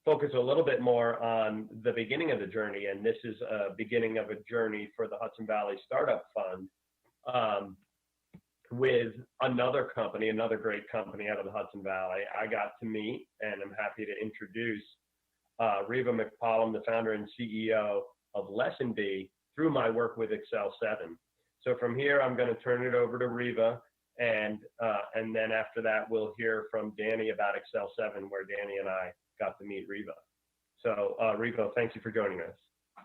focus a little bit more on the beginning of the journey. And this is a beginning of a journey for the Hudson Valley Startup Fund, with another company, another great company out of the Hudson Valley. I got to meet, and I'm happy to introduce Reva McPollom, the founder and CEO of Lessonbee, through my work with Excel 7. So from here, I'm going to turn it over to Reva, and then after that, we'll hear from Danny about Excel 7, where Danny and I got to meet Reva. So Reva, thank you for joining us.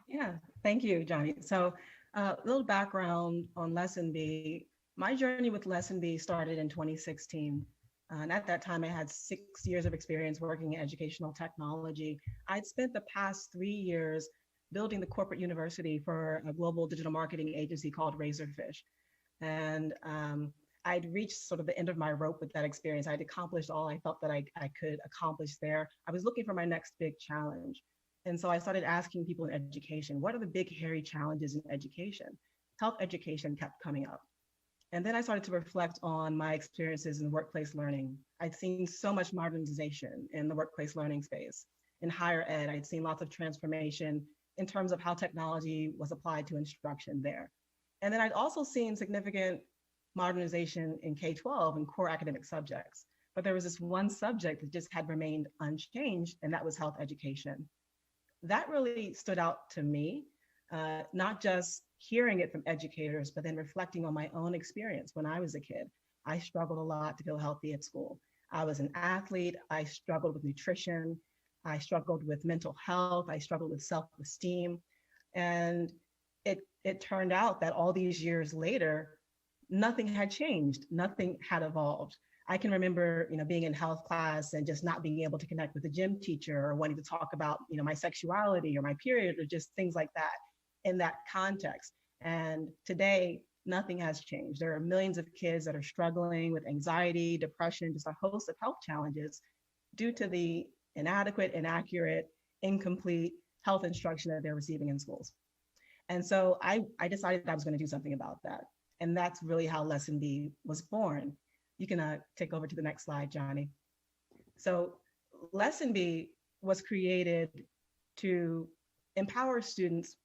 Yeah, thank you, Johnny. So a little background on Lessonbee. My journey with Lessonbee started in 2016. And at that time, I had 6 years of experience working in educational technology. I'd spent the past 3 years building the corporate university for a global digital marketing agency called Razorfish. And I'd reached sort of the end of my rope with that experience. I'd accomplished all I felt that I could accomplish there. I was looking for my next big challenge. And so I started asking people in education, what are the big, hairy challenges in education? Health education kept coming up. And then I started to reflect on my experiences in workplace learning. I'd seen so much modernization in the workplace learning space. In higher ed, I'd seen lots of transformation in terms of how technology was applied to instruction there. And then I'd also seen significant modernization in K-12 and core academic subjects. But there was this one subject that just had remained unchanged, and that was health education. That really stood out to me, not just hearing it from educators, but then reflecting on my own experience when I was a kid. I struggled a lot to feel healthy at school. I was an athlete. I struggled with nutrition. I struggled with mental health. I struggled with self-esteem. And it turned out that all these years later, nothing had changed. Nothing had evolved. I can remember, being in health class and just not being able to connect with the gym teacher, or wanting to talk about, my sexuality or my period, or just things like that in that context. And today, nothing has changed. There are millions of kids that are struggling with anxiety, depression, just a host of health challenges due to the inadequate, inaccurate, incomplete health instruction that they're receiving in schools. And so I decided I was going to do something about that. And that's really how Lessonbee was born. You can take over to the next slide, Johnny. So Lessonbee was created to empower students,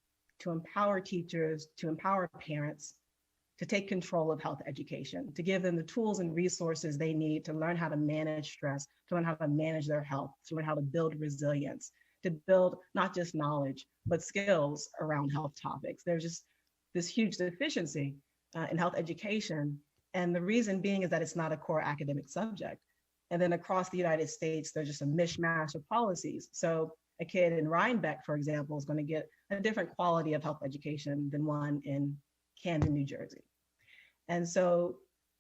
to empower teachers, to empower parents, to take control of health education, to give them the tools and resources they need to learn how to manage stress, to learn how to manage their health, to learn how to build resilience, to build not just knowledge, but skills around health topics. There's just this huge deficiency in health education. And the reason being is that it's not a core academic subject. And then across the United States, there's just a mishmash of policies. So a kid in Rhinebeck, for example, is going to get a different quality of health education than one in Camden, New Jersey. And so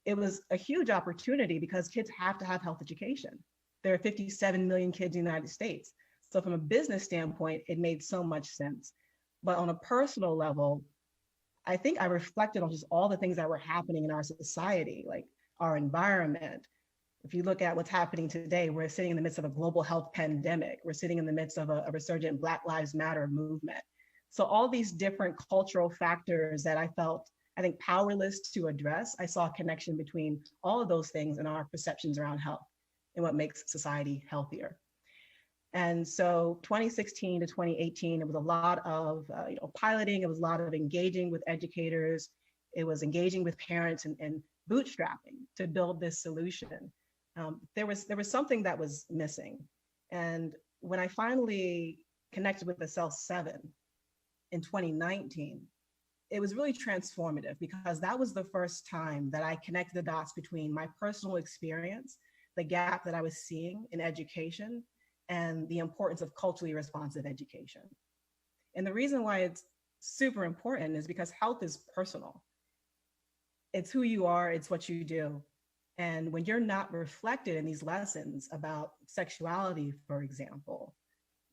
it was a huge opportunity because kids have to have health education. There are 57 million kids in the United States. So from a business standpoint, it made so much sense. But on a personal level, I think I reflected on just all the things that were happening in our society, like our environment. If you look at what's happening today, we're sitting in the midst of a global health pandemic. We're sitting in the midst of a resurgent Black Lives Matter movement. So all these different cultural factors that I felt, I think, powerless to address, I saw a connection between all of those things and our perceptions around health and what makes society healthier. And so 2016 to 2018, it was a lot of piloting. It was a lot of engaging with educators. It was engaging with parents and bootstrapping to build this solution. There was something that was missing. And when I finally connected with the Excel 7 in 2019, it was really transformative because that was the first time that I connected the dots between my personal experience, the gap that I was seeing in education, and the importance of culturally responsive education. And the reason why it's super important is because health is personal. It's who you are, it's what you do. And when you're not reflected in these lessons about sexuality, for example,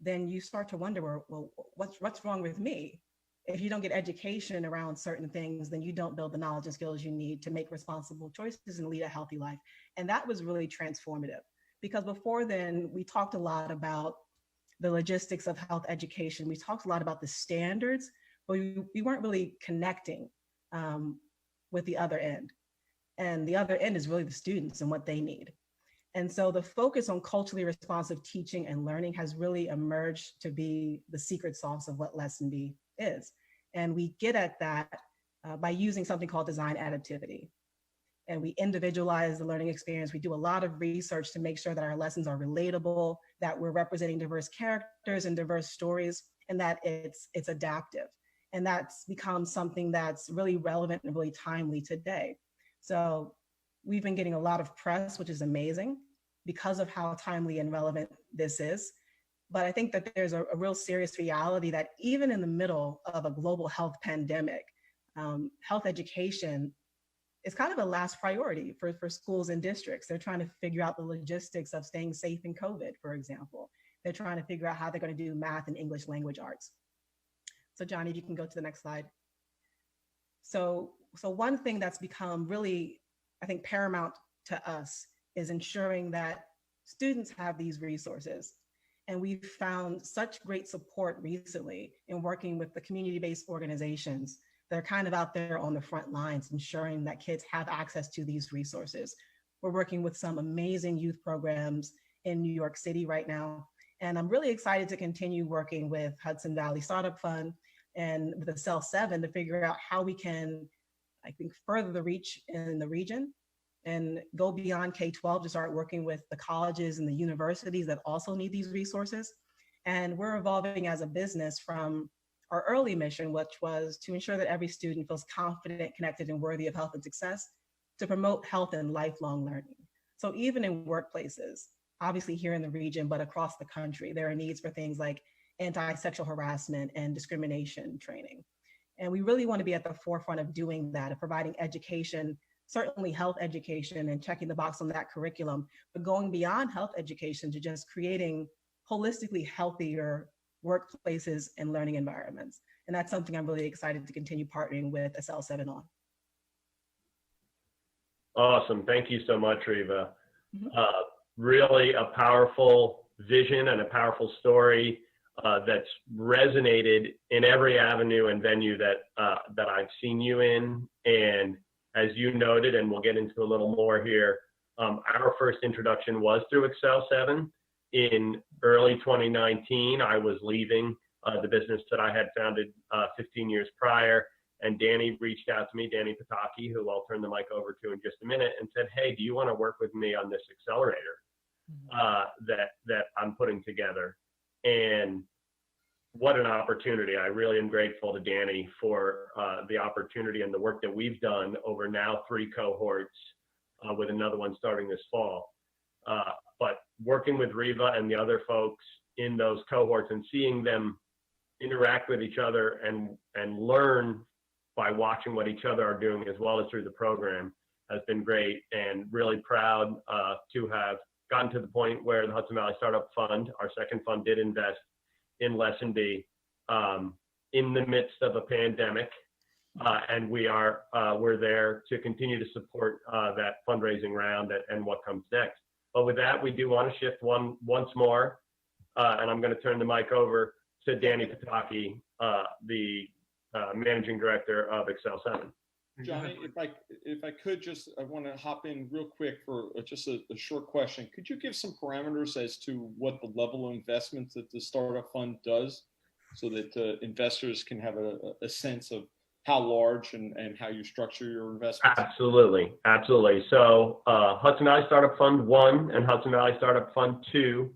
then you start to wonder, well, what's wrong with me? If you don't get education around certain things, then you don't build the knowledge and skills you need to make responsible choices and lead a healthy life. And that was really transformative. Because before then, we talked a lot about the logistics of health education. We talked a lot about the standards, but we weren't really connecting with the other end. And the other end is really the students and what they need. And so the focus on culturally responsive teaching and learning has really emerged to be the secret sauce of what Lessonbee is. And we get at that by using something called design additivity. And we individualize the learning experience. We do a lot of research to make sure that our lessons are relatable, that we're representing diverse characters and diverse stories, and that it's adaptive. And that's become something that's really relevant and really timely today. So we've been getting a lot of press, which is amazing because of how timely and relevant this is. But I think that there's a real serious reality that even in the middle of a global health pandemic, health education is kind of a last priority for schools and districts. They're trying to figure out the logistics of staying safe in COVID, for example. They're trying to figure out how they're going to do math and English language arts. So Johnny, if you can go to the next slide. So one thing that's become really, I think, paramount to us is ensuring that students have these resources. And we've found such great support recently in working with the community-based organizations that are kind of out there on the front lines, ensuring that kids have access to these resources. We're working with some amazing youth programs in New York City right now. And I'm really excited to continue working with Hudson Valley Startup Fund and with the Cell 7 to figure out how we can, I think, further the reach in the region and go beyond K-12 to start working with the colleges and the universities that also need these resources. And we're evolving as a business from our early mission, which was to ensure that every student feels confident, connected, and worthy of health and success, to promote health and lifelong learning. So even in workplaces, obviously here in the region, but across the country, there are needs for things like anti-sexual harassment and discrimination training. And we really want to be at the forefront of doing that, of providing education, certainly health education and checking the box on that curriculum, but going beyond health education to just creating holistically healthier workplaces and learning environments. And that's something I'm really excited to continue partnering with SL7 on. Awesome. Thank you so much, Reva. Really a powerful vision and a powerful story that's resonated in every avenue and venue that I've seen you in. And as you noted, and we'll get into a little more here, our first introduction was through Excel 7. In early 2019, I was leaving the business that I had founded 15 years prior, and Danny reached out to me, Danny Pataki, who I'll turn the mic over to in just a minute, and said, hey, do you want to work with me on this accelerator that I'm putting together? And what an opportunity. I really am grateful to Danny for the opportunity and the work that we've done over now 3 cohorts with another one starting this fall. But working with Reva and the other folks in those cohorts and seeing them interact with each other and learn by watching what each other are doing as well as through the program has been great, and really proud to have gotten to the point where the Hudson Valley Startup Fund, our second fund, did invest in Lessonbee in the midst of a pandemic. And we're there to continue to support that fundraising round and what comes next. But with that, we do want to shift once more, and I'm going to turn the mic over to Danny Pataki, the Managing Director of Excel 7. Johnny, if I could just, I want to hop in real quick for just a short question. Could you give some parameters as to what the level of investment that the Startup Fund does so that investors can have a sense of how large and how you structure your investments? Absolutely. So Hudson Valley Startup Fund 1 and Hudson Valley Startup Fund 2,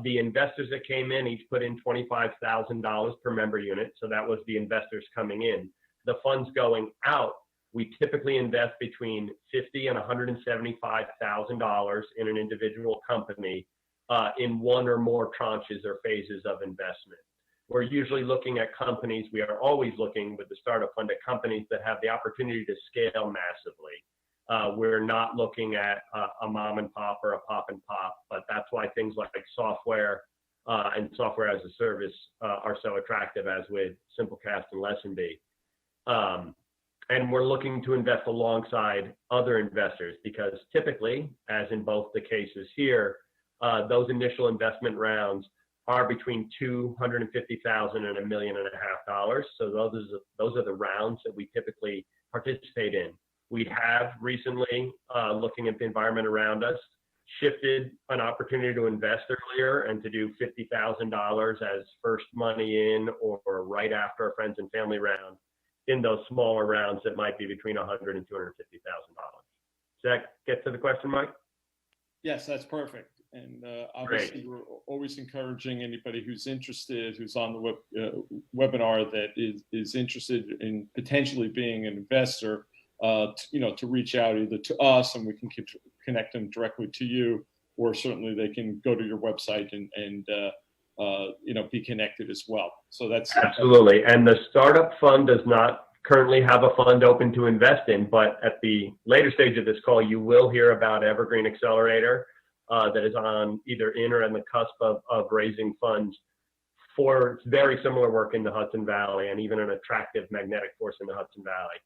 the investors that came in each put in $25,000 per member unit. So that was the investors coming in. The funds going out, we typically invest between $50,000 and $175,000 in an individual company in one or more tranches or phases of investment. We're usually looking at companies, we are always looking with the Startup Fund at companies that have the opportunity to scale massively. We're not looking at a mom and pop or a pop and pop, but that's why things like software and software as a service are so attractive, as with Simplecast and Lessonbee. And we're looking to invest alongside other investors because typically, as in both the cases here, those initial investment rounds are between $250,000 and $1.5 million. So those are the rounds that we typically participate in. We have recently, looking at the environment around us, shifted an opportunity to invest earlier and to do $50,000 as first money in or right after a friends and family round in those smaller rounds that might be between $100,000 and $250,000. Does that get to the question, Mike? Yes, that's perfect. And obviously, we're always encouraging anybody who's interested, who's on the webinar that is interested in potentially being an investor, to reach out either to us and we can connect them directly to you, or certainly they can go to your website and be connected as well. So that's absolutely. And the startup fund does not currently have a fund open to invest in, but at the later stage of this call, you will hear about Evergreen Accelerator that is on either in or on the cusp of raising funds for very similar work in the Hudson Valley and even an attractive magnetic force in the Hudson Valley.